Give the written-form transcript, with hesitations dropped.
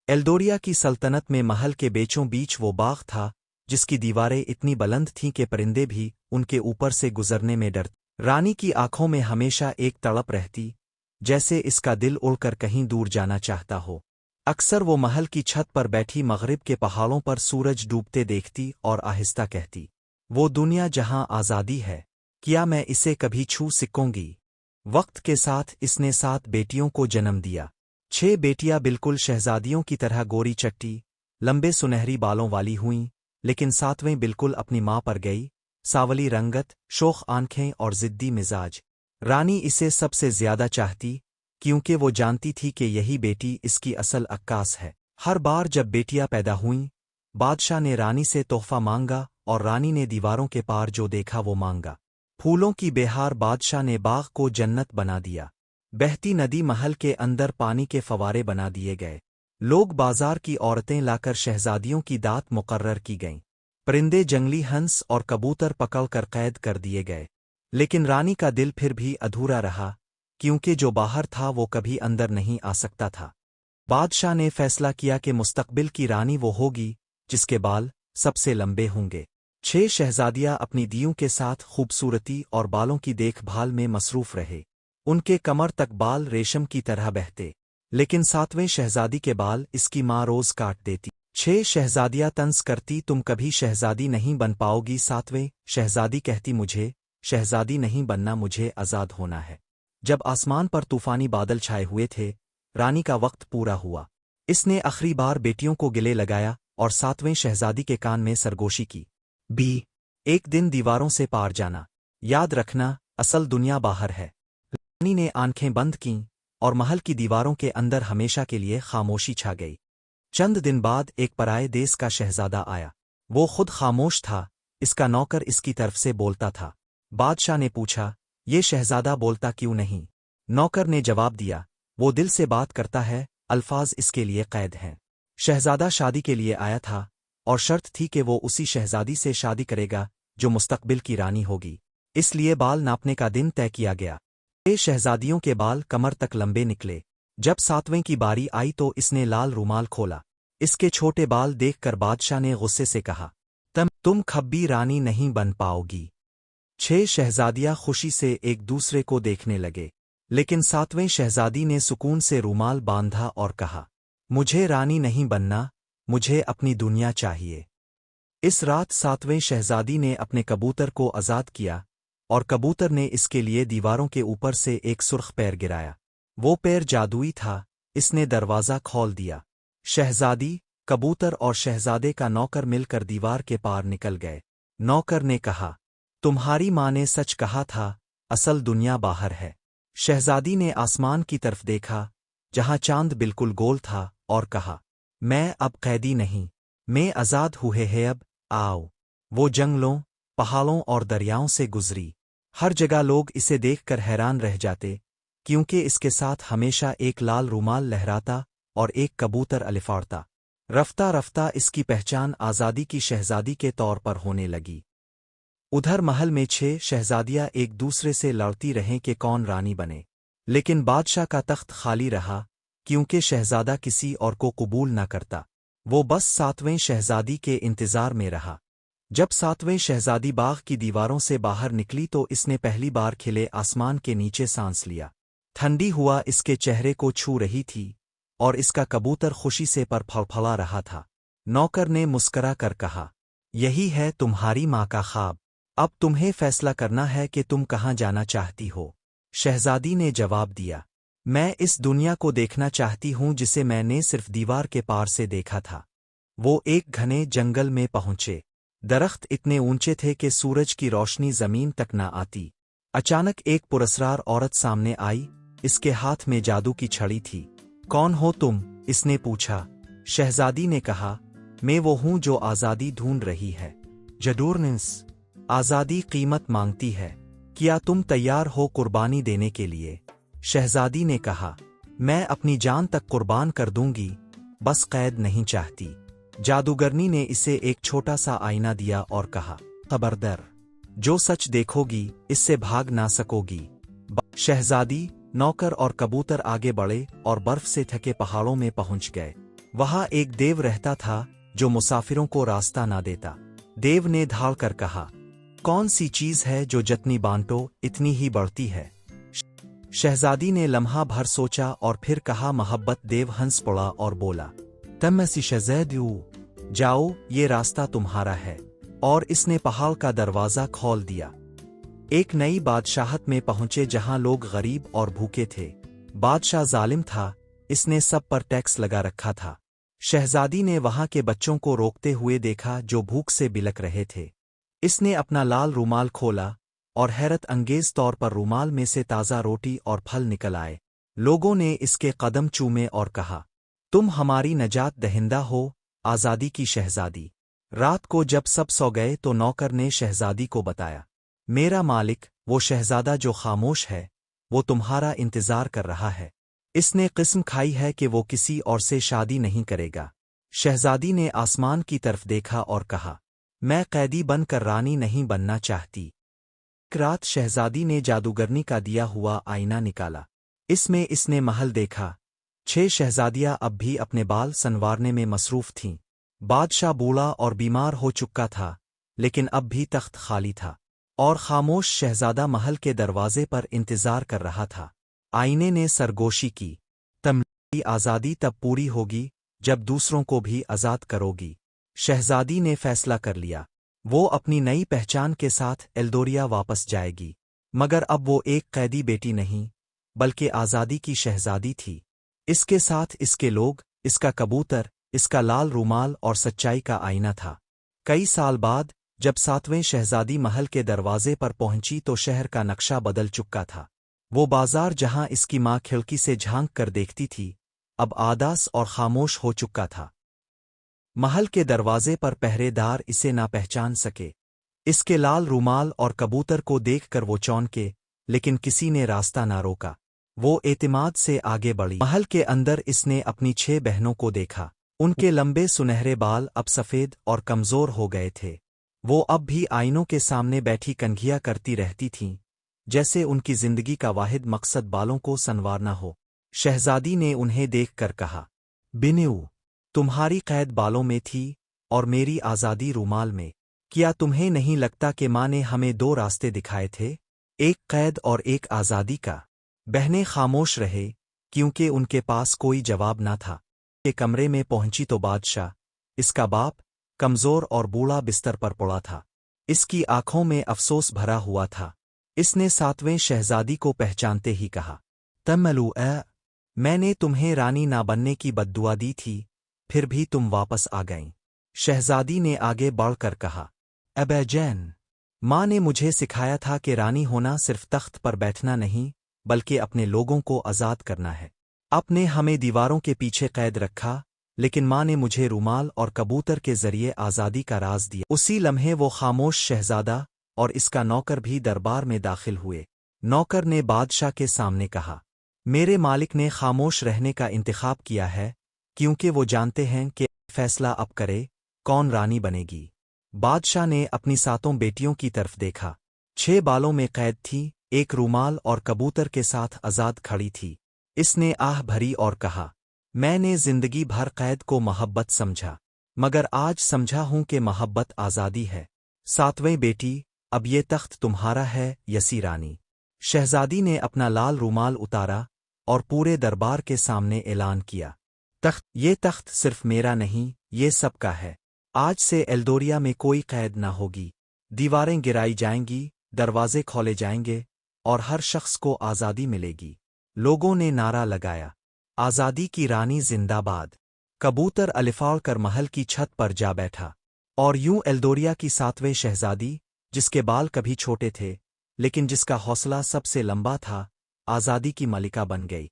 Eldoria की सल्तनत में महल के बीचों बीच वो बाग था जिसकी दीवारें इतनी बुलंद थीं कि परिंदे भी उनके ऊपर से गुजरने में डरते। रानी की आंखों में हमेशा एक तड़प रहती, जैसे इसका दिल उड़कर कहीं दूर जाना चाहता हो। अक्सर वो महल की छत पर बैठी मगरिब के पहाड़ों पर सूरज डूबते देखती और आहिस्ता कहती, वो दुनिया जहां आज़ादी है, क्या मैं इसे कभी छू सकूंगी। वक्त के साथ इसने 7 बेटियों को जन्म दिया। 6 बेटियां बिल्कुल शहजादियों की तरह गोरी चट्टी, लंबे सुनहरी बालों वाली हुईं, लेकिन 7वें बिल्कुल अपनी मां पर गई, सावली रंगत, शोख आंखें और जिद्दी मिजाज। रानी इसे सबसे ज्यादा चाहती, क्योंकि वो जानती थी कि यही बेटी इसकी असल अक्कास है। हर बार जब बेटियां पैदा हुईं, बादशाह ने रानी से तोहफा मांगा और रानी ने दीवारों के पार जो देखा वो मांगा। फूलों की बेहार बादशाह ने बाग को जन्नत बना दिया। बहती नदी महल के अंदर पानी के फवारे बना दिए गए। लोग बाजार की औरतें लाकर शहजादियों की दात मुकर्रर की गईं। परिंदे जंगली हंस और कबूतर पकड़कर कैद कर दिए गए। लेकिन रानी का दिल फिर भी अधूरा रहा, क्योंकि जो बाहर था वो कभी अंदर नहीं आ सकता था। बादशाह ने फैसला किया कि मुस्तकबिल की रानी वो होगी जिसके बाल सबसे लंबे होंगे। 6 शहजादियां अपनी दियों के साथ खूबसूरती और बालों की देखभाल में मसरूफ रहे। उनके कमर तक बाल रेशम की तरह बहते, लेकिन 7वें शहजादी के बाल इसकी मां रोज काट देती। 6 शहजादियां तंज करती, तुम कभी शहजादी नहीं बन पाओगी। 7वें शहजादी कहती, मुझे शहजादी नहीं बनना, मुझे आज़ाद होना है। जब आसमान पर तूफानी बादल छाए हुए थे, रानी का वक्त पूरा हुआ। इसने आखिरी बार बेटियों को गिले लगाया और 7वें शहजादी के कान में सरगोशी की, एक दिन दीवारों से पार जाना। याद रखना, असल दुनिया बाहर है। रानी ने आंखें बंद कीं और महल की दीवारों के अंदर हमेशा के लिए खामोशी छा गई। चंद दिन बाद एक पराये देश का शहजादा आया। वो खुद खामोश था, इसका नौकर इसकी तरफ से बोलता था। बादशाह ने पूछा, ये शहजादा बोलता क्यों नहीं? नौकर ने जवाब दिया, वो दिल से बात करता है, अल्फाज इसके लिए कैद हैं। शहजादा शादी के लिए आया था और शर्त थी कि वो उसी शहजादी से शादी करेगा जो मुस्तकबिल की रानी होगी। इसलिए बाल नापने का दिन तय किया गया। 6 शहजादियों के बाल कमर तक लंबे निकले। जब 7वें की बारी आई तो इसने लाल रुमाल खोला। इसके छोटे बाल देखकर बादशाह ने गुस्से से कहा, तुम कभी रानी नहीं बन पाओगी। 6 शहजादियां खुशी से एक दूसरे को देखने लगे, लेकिन 7वें शहजादी ने सुकून से रुमाल बांधा और कहा, मुझे रानी नहीं बनना, मुझे अपनी दुनिया चाहिए। इस रात 7वें शहजादी ने अपने कबूतर को आज़ाद किया और कबूतर ने इसके लिए दीवारों के ऊपर से एक सुर्ख पैर गिराया। वो पैर जादुई था, इसने दरवाज़ा खोल दिया। शहजादी, कबूतर और शहजादे का नौकर मिलकर दीवार के पार निकल गए। नौकर ने कहा, तुम्हारी माँ ने सच कहा था, असल दुनिया बाहर है। शहजादी ने आसमान की तरफ देखा, जहां चांद बिल्कुल गोल था, और कहा, मैं अब कैदी नहीं, मैं आज़ाद हुए है, अब आओ। वो जंगलों, पहाड़ों और दरियाओं से गुजरी। हर जगह लोग इसे देखकर हैरान रह जाते, क्योंकि इसके साथ हमेशा एक लाल रुमाल लहराता और एक कबूतर अलिफाड़ता। रफ्ता रफ्ता इसकी पहचान आज़ादी की शहजादी के तौर पर होने लगी। उधर महल में 6 शहजादियां एक दूसरे से लड़ती रहें कि कौन रानी बने, लेकिन बादशाह का तख्त खाली रहा, क्योंकि शहजादा किसी और को कबूल न करता। वो बस 7वें शहजादी के इंतजार में रहा। जब 7वें शहजादी बाग की दीवारों से बाहर निकली तो इसने पहली बार खिले आसमान के नीचे सांस लिया। ठंडी हुआ इसके चेहरे को छू रही थी और इसका कबूतर खुशी से पर फड़फड़ा रहा था। नौकर ने मुस्करा कर कहा, यही है तुम्हारी माँ का ख्वाब, अब तुम्हें फैसला करना है कि तुम कहाँ जाना चाहती हो। शहजादी ने जवाब दिया, मैं इस दुनिया को देखना चाहती हूँ जिसे मैंने सिर्फ दीवार के पार से देखा था। वो एक घने जंगल में पहुंचे। दरख्त इतने ऊंचे थे कि सूरज की रोशनी जमीन तक न आती। अचानक एक पुरस्कार औरत सामने आई, इसके हाथ में जादू की छड़ी थी। कौन हो तुम? इसने पूछा। शहजादी ने कहा, मैं वो हूं जो आज़ादी ढूंढ रही है। जदूरनिस, आज़ादी कीमत मांगती है, क्या तुम तैयार हो कुर्बानी देने के लिए? शहजादी ने कहा, मैं अपनी जान तक कुर्बान कर दूंगी, बस कैद नहीं चाहती। जादूगरनी ने इसे एक छोटा सा आईना दिया और कहा, खबरदार, जो सच देखोगी इससे भाग ना सकोगी। शहजादी, नौकर और कबूतर आगे बढ़े और बर्फ से ढके पहाड़ों में पहुंच गए। वहाँ एक देव रहता था जो मुसाफिरों को रास्ता ना देता। देव ने धाड़ कर कहा, कौन सी चीज है जो जितनी बांटो इतनी ही बढ़ती है? शहजादी ने लम्हा भर सोचा और फिर कहा, मोहब्बत। देव हंस पड़ा और बोला, तम ऐसी शहज़ैदू, जाओ, ये रास्ता तुम्हारा है। और इसने पहाड़ का दरवाजा खोल दिया। एक नई बादशाहत में पहुंचे जहां लोग गरीब और भूखे थे। बादशाह जालिम था, इसने सब पर टैक्स लगा रखा था। शहजादी ने वहां के बच्चों को रोकते हुए देखा जो भूख से बिलक रहे थे। इसने अपना लाल रूमाल खोला और हैरत अंगेज तौर पर रूमाल में से ताज़ा रोटी और फल निकल आए। लोगों ने इसके कदम चूमे और कहा, तुम हमारी नजात दहिंदा हो, आज़ादी की शहजादी। रात को जब सब सो गए तो नौकर ने शहजादी को बताया, मेरा मालिक, वो शहजादा जो खामोश है, वो तुम्हारा इंतजार कर रहा है। इसने किस्म खाई है कि वो किसी और से शादी नहीं करेगा। शहजादी ने आसमान की तरफ देखा और कहा, मैं कैदी बनकर रानी नहीं बनना चाहती। एक रात शहजादी ने जादूगरनी का दिया हुआ आईना निकाला। इसमें इसने महल देखा। 6 शहजादियां अब भी अपने बाल संवारने में मसरूफ थीं। बादशाह बूढ़ा और बीमार हो चुका था, लेकिन अब भी तख्त खाली था और खामोश शहजादा महल के दरवाजे पर इंतजार कर रहा था। आईने ने सरगोशी की, तुम्हारी आज़ादी तब पूरी होगी जब दूसरों को भी आज़ाद करोगी। शहजादी ने फैसला कर लिया, वो अपनी नई पहचान के साथ एल्दोरिया वापस जाएगी। मगर अब वो एक कैदी बेटी नहीं, बल्कि आज़ादी की शहजादी थी। इसके साथ इसके लोग, इसका कबूतर, इसका लाल रूमाल और सच्चाई का आईना था। कई साल बाद जब 7वें शहजादी महल के दरवाजे पर पहुंची तो शहर का नक्शा बदल चुका था। वो बाजार जहां इसकी माँ खिड़की से झांक कर देखती थी, अब आदास और खामोश हो चुका था। महल के दरवाजे पर पहरेदार इसे ना पहचान सके। इसके लाल रूमाल और कबूतर को देखकर वो चौंके, लेकिन किसी ने रास्ता ना रोका। वो एतिमाद से आगे बढ़ी। महल के अंदर इसने अपनी 6 बहनों को देखा। उनके लंबे सुनहरे बाल अब सफ़ेद और कमज़ोर हो गए थे। वो अब भी आईनों के सामने बैठी कंघिया करती रहती थीं, जैसे उनकी जिंदगी का वाहिद मकसद बालों को संवारना हो। शहजादी ने उन्हें देखकर कहा, बिन्नू, तुम्हारी कैद बालों में थी और मेरी आज़ादी रूमाल में। क्या तुम्हें नहीं लगता कि माँ ने हमें 2 रास्ते दिखाए थे, एक कैद और एक आज़ादी का? बहनें खामोश रहे, क्योंकि उनके पास कोई जवाब ना था। के कमरे में पहुंची तो बादशाह, इसका बाप, कमज़ोर और बूढ़ा बिस्तर पर पड़ा था। इसकी आंखों में अफसोस भरा हुआ था। इसने 7वें शहजादी को पहचानते ही कहा, तम्मलू, मैंने तुम्हें रानी ना बनने की बद्दुआ दी थी, फिर भी तुम वापस आ गईं। शहजादी ने आगे बढ़कर कहा, अबे जैन, माँ ने मुझे सिखाया था कि रानी होना सिर्फ तख्त पर बैठना नहीं, बल्कि अपने लोगों को आज़ाद करना है। आपने हमें दीवारों के पीछे कैद रखा, लेकिन माँ ने मुझे रूमाल और कबूतर के जरिए आज़ादी का राज दिया। उसी लम्हे वो खामोश शहजादा और इसका नौकर भी दरबार में दाखिल हुए। नौकर ने बादशाह के सामने कहा, मेरे मालिक ने खामोश रहने का इंतखाब किया है, क्योंकि वो जानते हैं कि फैसला अब करे कौन रानी बनेगी। बादशाह ने अपनी 7 बेटियों की तरफ देखा। 6 बालों में कैद थी, एक रूमाल और कबूतर के साथ आज़ाद खड़ी थी। इसने आह भरी और कहा, मैंने जिंदगी भर कैद को मोहब्बत समझा, मगर आज समझा हूं कि मोहब्बत आज़ादी है। 7वें बेटी, अब ये तख्त तुम्हारा है, यसी रानी। शहजादी ने अपना लाल रूमाल उतारा और पूरे दरबार के सामने ऐलान किया, ये तख्त सिर्फ मेरा नहीं, ये सबका है। आज से एल्दोरिया में कोई कैद ना होगी। दीवारें गिराई जाएंगी, दरवाजे खोले जाएंगे और हर शख्स को आज़ादी मिलेगी। लोगों ने नारा लगाया, आज़ादी की रानी जिंदाबाद। कबूतर अलिफाड़ कर महल की छत पर जा बैठा। और यूं एल्दोरिया की 7वें शहजादी, जिसके बाल कभी छोटे थे, लेकिन जिसका हौसला सबसे लंबा था, आज़ादी की मलिका बन गई।